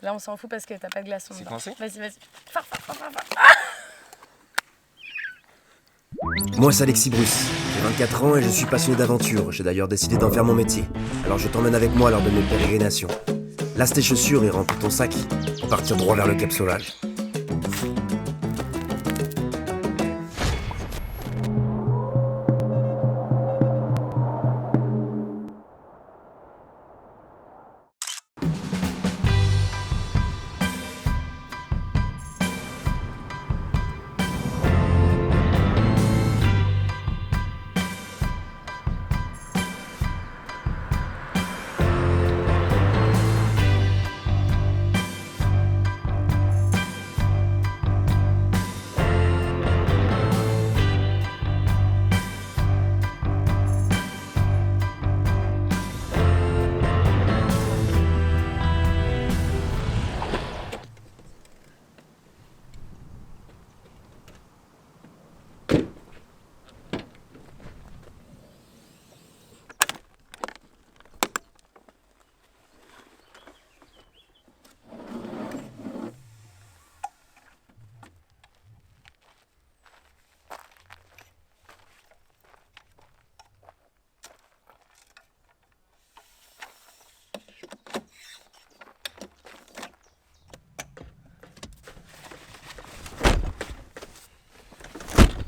Là, on s'en fout parce que t'as pas de glaçons. C'est coincé ? Vas-y. Fort. Moi, c'est Alexis Bruce. J'ai 24 ans et je suis passionné d'aventure. J'ai d'ailleurs décidé d'en faire mon métier. Alors je t'emmène avec moi lors de mes pérégrinations. Lasse tes chaussures et remplis ton sac pour partir droit vers le Cap Sauvage.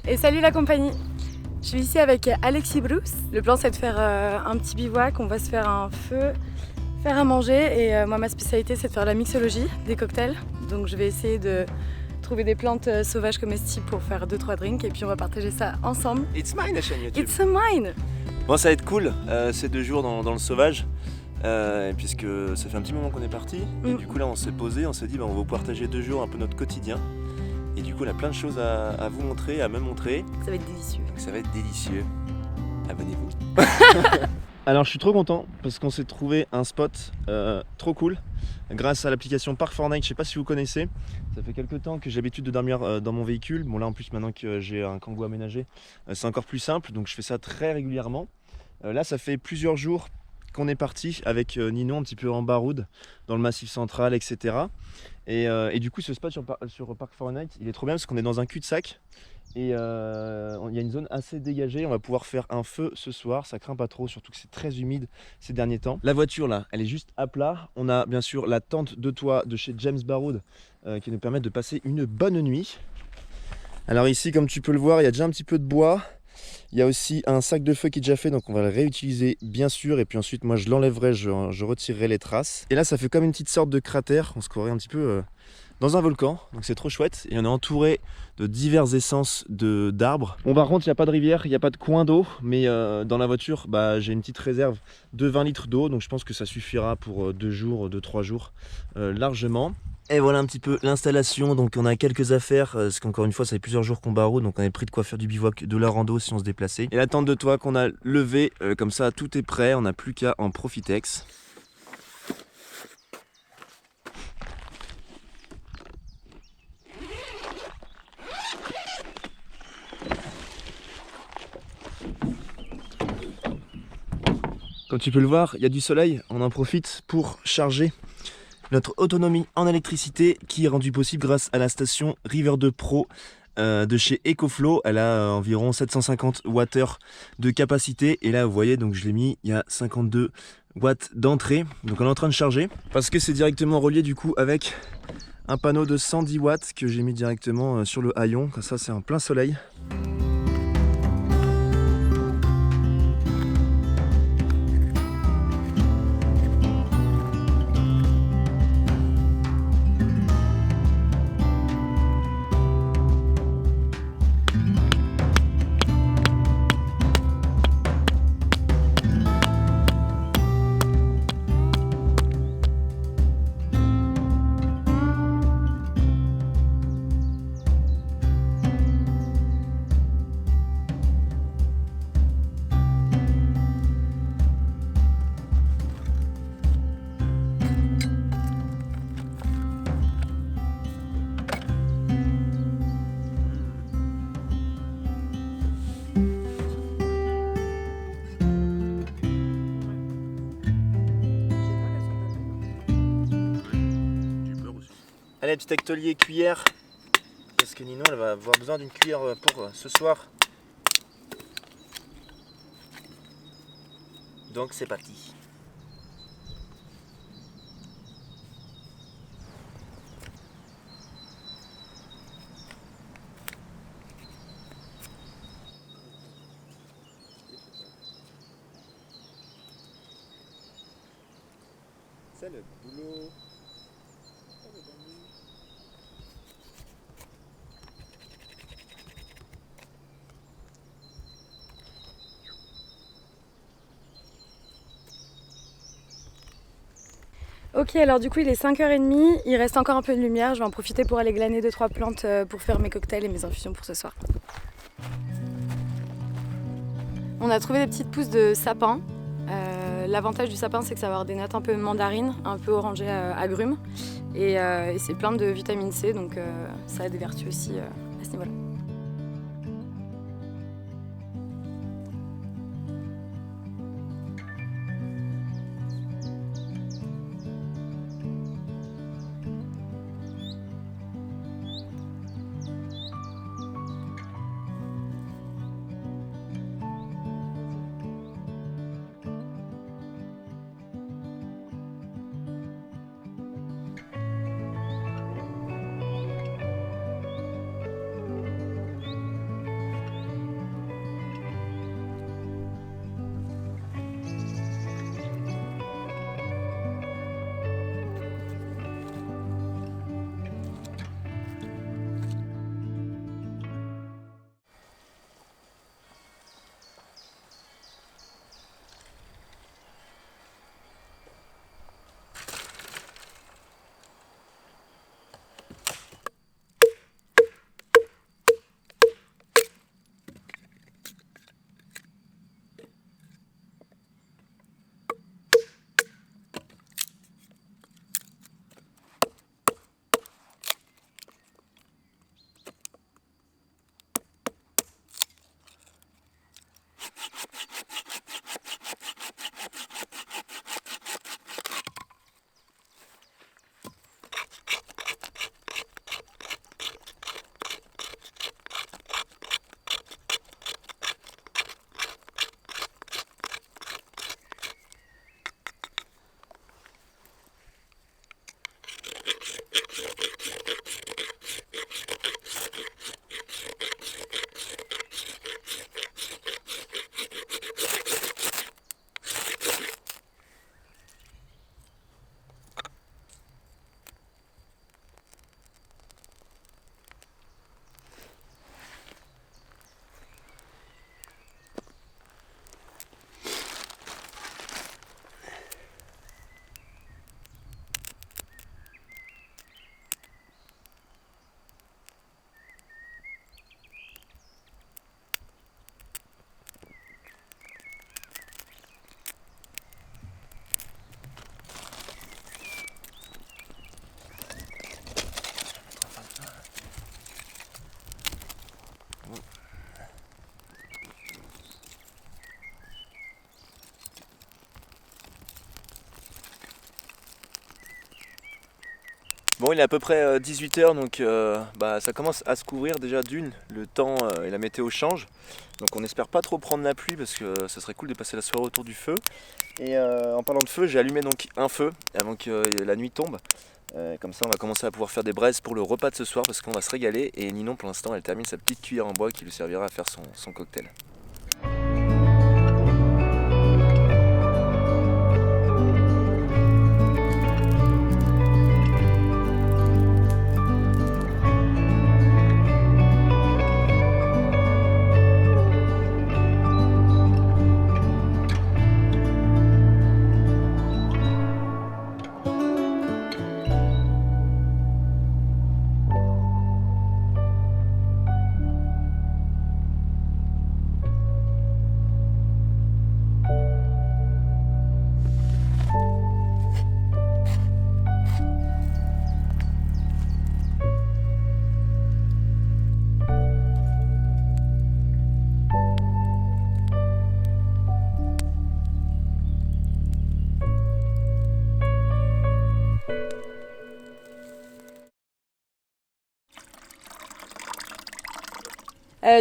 Et salut la compagnie. Je suis ici avec Alexis Bruce. Le plan c'est de faire un petit bivouac, on va se faire un feu, faire à manger et moi ma spécialité c'est de faire la mixologie, des cocktails. Donc je vais essayer de trouver des plantes sauvages comestibles pour faire 2-3 drinks et puis on va partager ça ensemble. It's mine la chaîne YouTube. It's a mine. Bon, ça va être cool, ces 2 jours dans le sauvage, puisque ça fait un petit moment qu'on est parti. Et du coup là on s'est posé, on s'est dit on va vous partager 2 jours un peu notre quotidien. Et du coup, on a plein de choses à vous montrer, à me montrer. Ça va être délicieux. Donc ça va être délicieux. Abonnez-vous. Alors, je suis trop content parce qu'on s'est trouvé un spot trop cool grâce à l'application Park4Night. Je sais pas si vous connaissez. Ça fait quelques temps que j'ai l'habitude de dormir dans mon véhicule. Bon, là en plus, maintenant que j'ai un Kangoo aménagé, c'est encore plus simple. Donc, je fais ça très régulièrement. Là, ça fait plusieurs jours qu'on est parti avec Nino un petit peu en baroude dans le Massif Central, etc. Et du coup ce spot sur Park4Night il est trop bien parce qu'on est dans un cul-de-sac et il y a une zone assez dégagée, on va pouvoir faire un feu ce soir, ça craint pas trop, surtout que c'est très humide ces derniers temps. La voiture là elle est juste à plat, on a bien sûr la tente de toit de chez James Baroud qui nous permet de passer une bonne nuit. Alors ici comme tu peux le voir il y a déjà un petit peu de bois. Il y a aussi un sac de feu qui est déjà fait, donc on va le réutiliser bien sûr. Et puis ensuite, moi je l'enlèverai, je retirerai les traces. Et là, ça fait comme une petite sorte de cratère. On se croirait un petit peu dans un volcan, donc c'est trop chouette. Et on est entouré de diverses essences d'arbres. Bon, par contre, il n'y a pas de rivière, il n'y a pas de coin d'eau. Mais dans la voiture, j'ai une petite réserve de 20 litres d'eau. Donc je pense que ça suffira pour 2 jours, 2-3 jours largement. Et voilà un petit peu l'installation, donc on a quelques affaires, parce qu'encore une fois ça fait plusieurs jours qu'on baroude, donc on a pris de quoi faire du bivouac, de la rando si on se déplaçait. Et la tente de toit qu'on a levée, comme ça tout est prêt, on n'a plus qu'à en profitex. Comme tu peux le voir, il y a du soleil, on en profite pour charger notre autonomie en électricité qui est rendue possible grâce à la station River2 Pro de chez EcoFlow. Elle a environ 750 Wh de capacité et là vous voyez, donc je l'ai mis, il y a 52 watts d'entrée. Donc on est en train de charger parce que c'est directement relié du coup avec un panneau de 110 watts que j'ai mis directement sur le haillon. Comme ça c'est en plein soleil. Allez, petit atelier cuillère. Parce que Ninon, elle va avoir besoin d'une cuillère pour ce soir. Donc c'est parti. C'est le boulot. Ok, alors du coup il est 5h30, il reste encore un peu de lumière, je vais en profiter pour aller glaner 2-3 plantes pour faire mes cocktails et mes infusions pour ce soir. On a trouvé des petites pousses de sapin. L'avantage du sapin, c'est que ça va avoir des notes un peu mandarines, un peu orangées agrumes. Et c'est plein de vitamine C, donc ça a des vertus aussi à ce niveau-là. Bon, il est à peu près 18h, donc ça commence à se couvrir déjà d'une. Le temps et la météo changent. Donc on n'espère pas trop prendre la pluie parce que ça serait cool de passer la soirée autour du feu. Et en parlant de feu, j'ai allumé donc un feu avant que la nuit tombe. Comme ça on va commencer à pouvoir faire des braises pour le repas de ce soir parce qu'on va se régaler. Et Ninon pour l'instant elle termine sa petite cuillère en bois qui lui servira à faire son cocktail.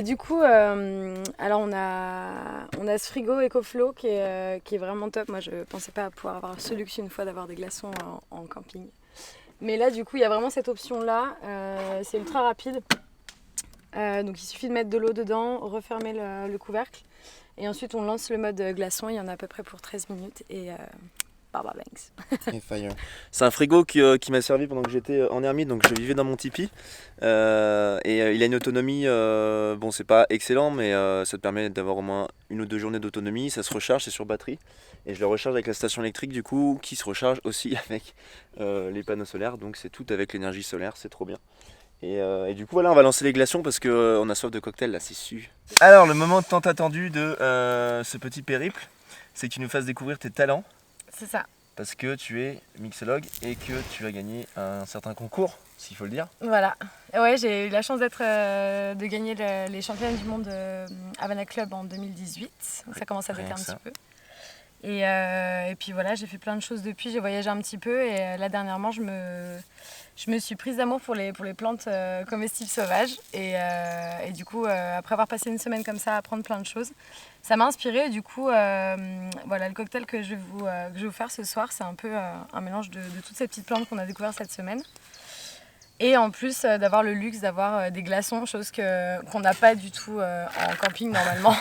Du coup, alors on a ce frigo EcoFlow qui est vraiment top. Moi, je pensais pas pouvoir avoir ce luxe une fois d'avoir des glaçons en camping. Mais là, du coup, il y a vraiment cette option-là. C'est ultra rapide. Donc, il suffit de mettre de l'eau dedans, refermer le couvercle. Et ensuite, on lance le mode glaçon. Il y en a à peu près pour 13 minutes. Et Baba Banks. Et fire. C'est un frigo qui m'a servi pendant que j'étais en ermite, donc je vivais dans mon tipi. Il a une autonomie, bon c'est pas excellent, mais ça te permet d'avoir au moins 1 ou 2 journées d'autonomie. Ça se recharge, c'est sur batterie. Et je le recharge avec la station électrique du coup, qui se recharge aussi avec les panneaux solaires. Donc c'est tout avec l'énergie solaire, c'est trop bien. Et du coup voilà, on va lancer les glaçons parce qu'on a soif de cocktail là, c'est su. Alors le moment tant attendu de ce petit périple, c'est que tu nous fasses découvrir tes talents. C'est ça. Parce que tu es mixologue et que tu as gagné un certain concours, s'il faut le dire. Voilà. Ouais, j'ai eu la chance de gagner les championnats du monde Havana Club en 2018. Donc ça commence à dater un petit peu. Et puis voilà, j'ai fait plein de choses depuis, j'ai voyagé un petit peu et là dernièrement je me suis prise d'amour pour les plantes comestibles sauvages et du coup après avoir passé une semaine comme ça à apprendre plein de choses, ça m'a inspirée et du coup voilà, le cocktail que je vais vous faire ce soir, c'est un peu un mélange de toutes ces petites plantes qu'on a découvert cette semaine. Et en plus d'avoir le luxe d'avoir des glaçons, chose qu'on n'a pas du tout en camping normalement.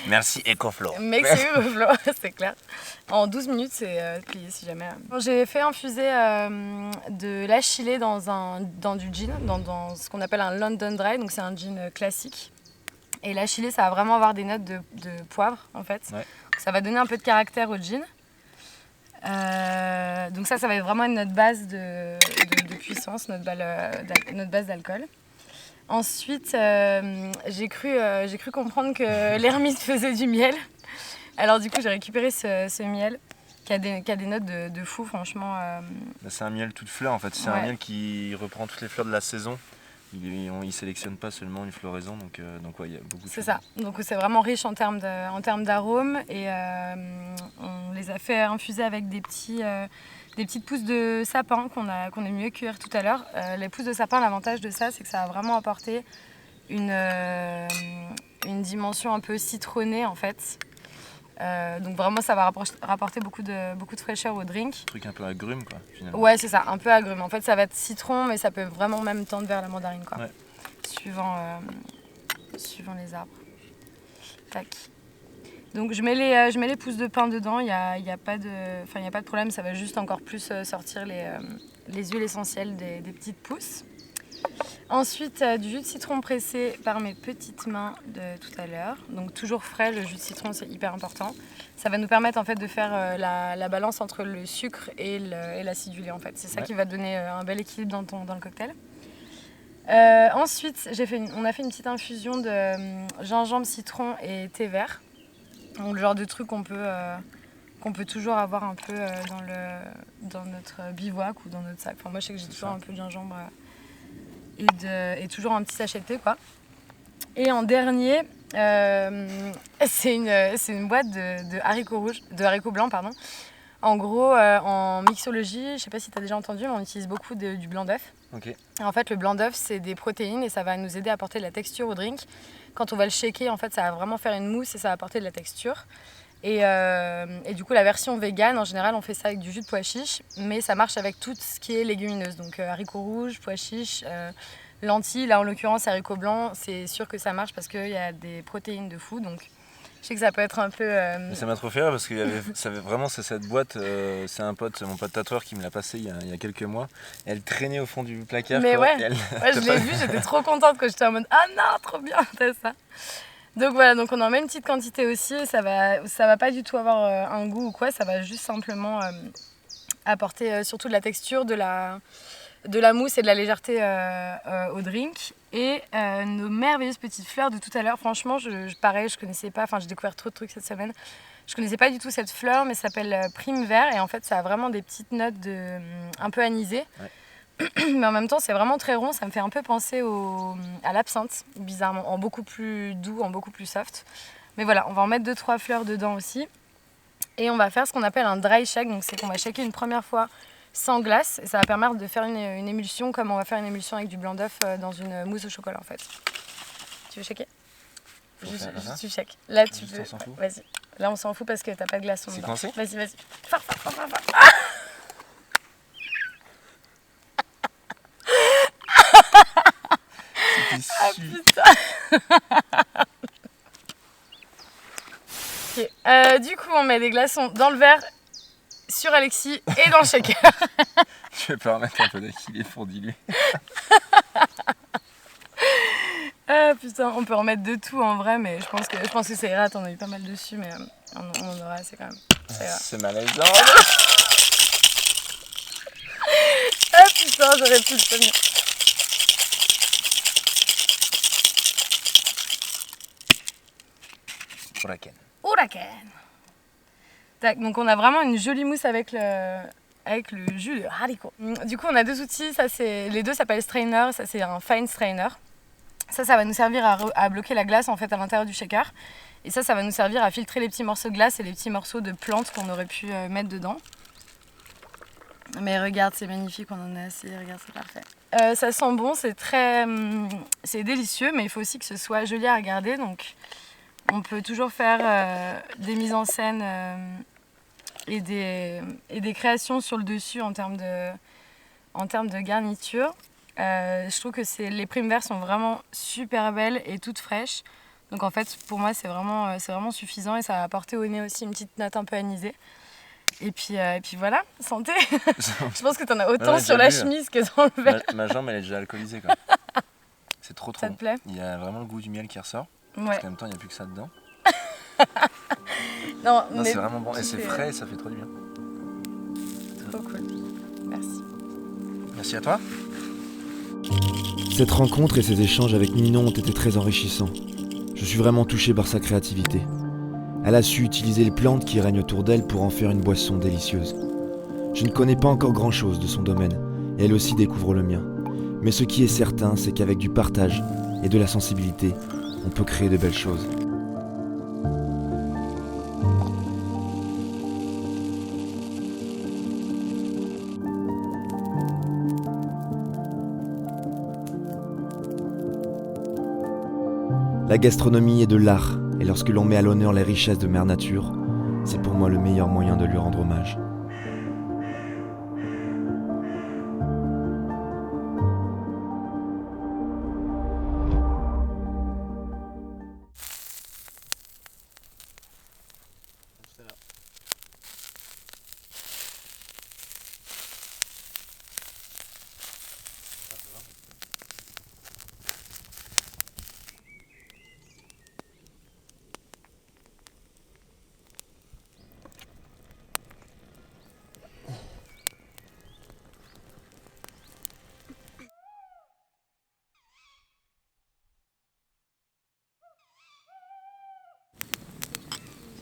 Merci EcoFlow. Merci EcoFlow, c'est clair. En 12 minutes, c'est plié si jamais. Bon, j'ai fait infuser de l'achillée dans du gin, dans ce qu'on appelle un London Dry, donc c'est un gin classique. Et l'achillée, ça va vraiment avoir des notes de poivre en fait. Ouais. Ça va donner un peu de caractère au gin. Donc ça va être vraiment notre base de puissance, notre base d'alcool. Ensuite, j'ai cru comprendre que l'ermite faisait du miel. Alors du coup, j'ai récupéré ce miel qui a des notes de fou, franchement. C'est un miel toute fleur en fait, c'est un miel qui reprend toutes les fleurs de la saison. Il ne sélectionne pas seulement une floraison, donc ouais, il y a beaucoup de choses. C'est ça, donc c'est vraiment riche en termes d'arômes et on les a fait infuser avec des petites pousses de sapin qu'on a mieux cuire tout à l'heure. Les pousses de sapin, l'avantage de ça, c'est que ça va vraiment apporter une dimension un peu citronnée en fait. Donc vraiment ça va rapporter beaucoup de fraîcheur au drink. Un truc un peu agrume quoi finalement. Ouais c'est ça, un peu agrume. En fait ça va être citron mais ça peut vraiment même tendre vers la mandarine quoi. Ouais. Suivant les arbres. Tac. Donc je mets les pousses de pin dedans, il y a pas de problème, ça va juste encore plus sortir les huiles essentielles des petites pousses. Ensuite, du jus de citron pressé par mes petites mains de tout à l'heure. Donc toujours frais, le jus de citron c'est hyper important. Ça va nous permettre en fait de faire la balance entre le sucre et l'acidulé en fait. C'est ça qui va donner un bel équilibre dans le cocktail. Ensuite, on a fait une petite infusion de gingembre, citron et thé vert. Donc le genre de truc qu'on peut toujours avoir un peu dans notre bivouac ou dans notre sac. Enfin, moi je sais que j'ai toujours un peu de gingembre et toujours un petit sachet de thé quoi. Et en dernier, c'est une boîte de haricots blancs pardon. En gros, en mixologie, je sais pas si tu as déjà entendu, mais on utilise beaucoup du blanc d'œuf. Okay. En fait, le blanc d'œuf, c'est des protéines et ça va nous aider à apporter de la texture au drink. Quand on va le shaker, en fait, ça va vraiment faire une mousse et ça va apporter de la texture. Et du coup, la version végane, en général, on fait ça avec du jus de pois chiche, mais ça marche avec tout ce qui est légumineuse. Donc haricots rouges, pois chiches, lentilles. Là, en l'occurrence, haricots blancs, c'est sûr que ça marche parce qu'il y a des protéines de fou. Donc, je sais que ça peut être un peu... Mais ça m'a trop fait rire parce que vraiment c'est cette boîte, c'est mon pote tatoueur qui me l'a passé il y a quelques mois. Elle traînait au fond du placard. Mais ouais, je l'ai vu, j'étais trop contente quand j'étais en mode « Ah non, trop bien, t'as ça !» Donc voilà, donc on en met une petite quantité aussi, ça va pas du tout avoir un goût ou quoi, ça va juste simplement apporter surtout de la texture, de la mousse et de la légèreté au drink. Et nos merveilleuses petites fleurs de tout à l'heure, franchement, pareil, je connaissais pas, j'ai découvert trop de trucs cette semaine. Je connaissais pas du tout cette fleur, mais ça s'appelle prime vert et en fait, ça a vraiment des petites notes un peu anisées. Ouais. Mais en même temps, c'est vraiment très rond, ça me fait un peu penser à l'absinthe, bizarrement, en beaucoup plus doux, en beaucoup plus soft. Mais voilà, on va en mettre 2-3 fleurs dedans aussi. Et on va faire ce qu'on appelle un dry shake, donc c'est qu'on va shaker une première fois sans glace et ça va permettre de faire une émulsion comme on va faire une émulsion avec du blanc d'œuf dans une mousse au chocolat en fait. Tu veux shaker? Faut faire comme ça. Tu shakes. Là, tu Juste, peux. on s'en fout. Vas-y. Là, on s'en fout parce que t'as pas de glaçon. C'est dedans. coincé? Vas-y. Fort. Ah putain. Ok. Du coup, on met des glaçons dans le verre, sur Alexis et dans le shaker. Je vais pas remettre un peu d'aquilée pour diluer. Ah putain, on peut remettre de tout en vrai, mais je pense que ça ira. T'en as eu pas mal dessus, mais on en aura assez quand même. Ça ira. C'est malaisant. Ah putain, j'aurais pu le tenir. Huracan. Tac, donc on a vraiment une jolie mousse avec le jus de haricot. Du coup, on a 2 outils. Les deux s'appellent strainer. Ça, c'est un fine strainer. Ça va nous servir à bloquer la glace en fait à l'intérieur du shaker. Et ça va nous servir à filtrer les petits morceaux de glace et les petits morceaux de plantes qu'on aurait pu mettre dedans. Mais regarde, c'est magnifique, on en a assez. Regarde, c'est parfait. Ça sent bon, c'est délicieux, mais il faut aussi que ce soit joli à regarder. Donc, on peut toujours faire des mises en scène et des créations sur le dessus en termes de garniture. Je trouve que les primes verts sont vraiment super belles et toutes fraîches. Donc en fait, pour moi, c'est vraiment suffisant et ça va apporter au nez aussi une petite note un peu anisée. Et puis voilà, santé. Je pense que t'en as autant sur la chemise que dans le verre. Ma jambe, elle est déjà alcoolisée quoi. C'est trop Ça te plaît? Il y a vraiment le goût du miel qui ressort. Ouais. Parce qu'en même temps, il n'y a plus que ça dedans. Non, c'est vraiment bon et c'est frais et ça fait trop du bien. Trop cool. Merci. Merci à toi. Cette rencontre et ces échanges avec Ninon ont été très enrichissants. Je suis vraiment touché par sa créativité. Elle a su utiliser les plantes qui règnent autour d'elle pour en faire une boisson délicieuse. Je ne connais pas encore grand-chose de son domaine, et elle aussi découvre le mien. Mais ce qui est certain, c'est qu'avec du partage et de la sensibilité, on peut créer de belles choses. La gastronomie est de l'art, et lorsque l'on met à l'honneur les richesses de Mère Nature, c'est pour moi le meilleur moyen de lui rendre hommage.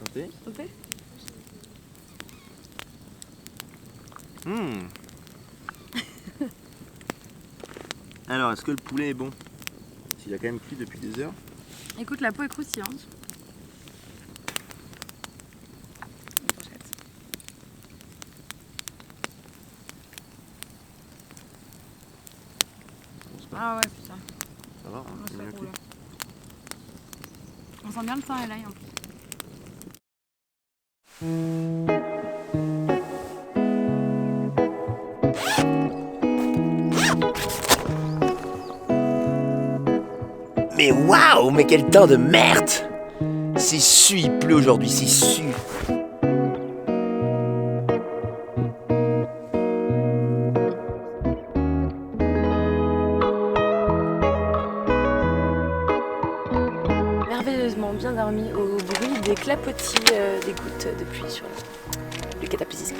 Santé. Santé. Alors, est-ce que le poulet est bon? S'il a quand même cuit depuis des heures. Écoute, la peau est croustillante. Ah ouais, putain. Ça va, hein, c'est bien cuit. On sent bien le thym et l'ail en plus. Mais waouh, mais quel temps de merde! C'est su, il pleut aujourd'hui, c'est su. Merveilleusement bien dormi au bruit des clapotis des gouttes de pluie sur le cataplasme.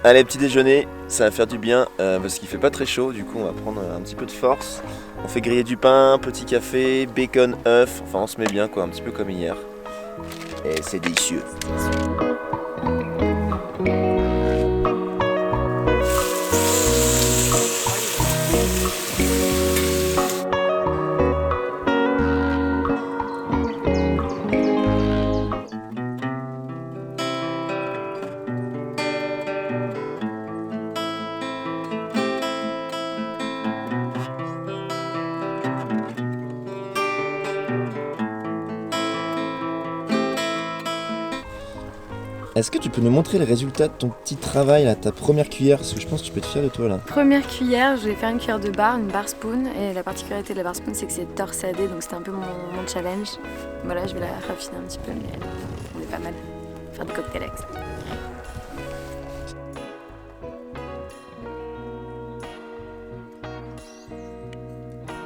Allez, petit déjeuner, ça va faire du bien parce qu'il fait pas très chaud, du coup on va prendre un petit peu de force. On fait griller du pain, petit café, bacon, œuf, enfin on se met bien quoi, un petit peu comme hier. Et c'est délicieux. est-ce que tu peux nous montrer les résultats de ton petit travail, là, ta première cuillère? Parce que je pense que tu peux être fier de toi là. Première cuillère, je vais faire une cuillère de bar, une bar spoon. Et la particularité de la bar spoon, c'est que c'est torsadé, donc c'était un peu mon challenge. Voilà, je vais la raffiner un petit peu, mais on est pas mal. Faire des cocktails avec ça.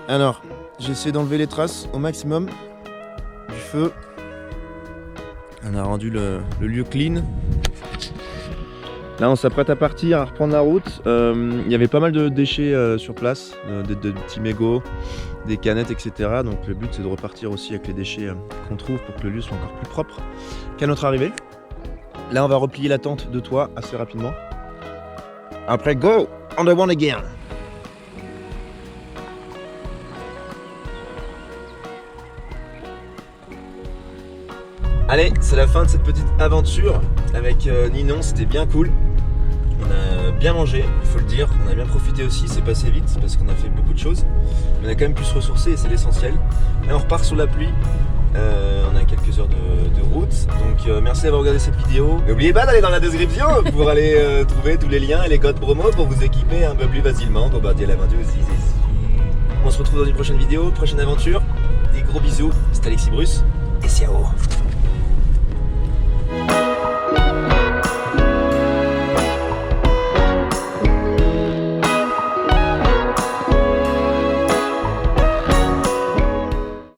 Alors, j'ai essayé d'enlever les traces au maximum du feu. On a rendu le lieu clean. Là, on s'apprête à partir, à reprendre la route. Il y avait pas mal de déchets sur place, de petits mégots, des canettes, etc. Donc le but, c'est de repartir aussi avec les déchets qu'on trouve pour que le lieu soit encore plus propre qu'à notre arrivée. Là, on va replier la tente de toit assez rapidement. Après, go on the one again. Allez, c'est la fin de cette petite aventure avec Ninon, c'était bien cool. On a bien mangé, il faut le dire, on a bien profité aussi, c'est passé vite parce qu'on a fait beaucoup de choses. Mais on a quand même pu se ressourcer et c'est l'essentiel. Là on repart sous la pluie, on a quelques heures de route. Donc merci d'avoir regardé cette vidéo. N'oubliez pas d'aller dans la description pour aller trouver tous les liens et les codes promo pour vous équiper un peu plus facilement. Bombardier l'aventure aussi. On se retrouve dans une prochaine vidéo, prochaine aventure. Des gros bisous, c'était Alexis Bruce.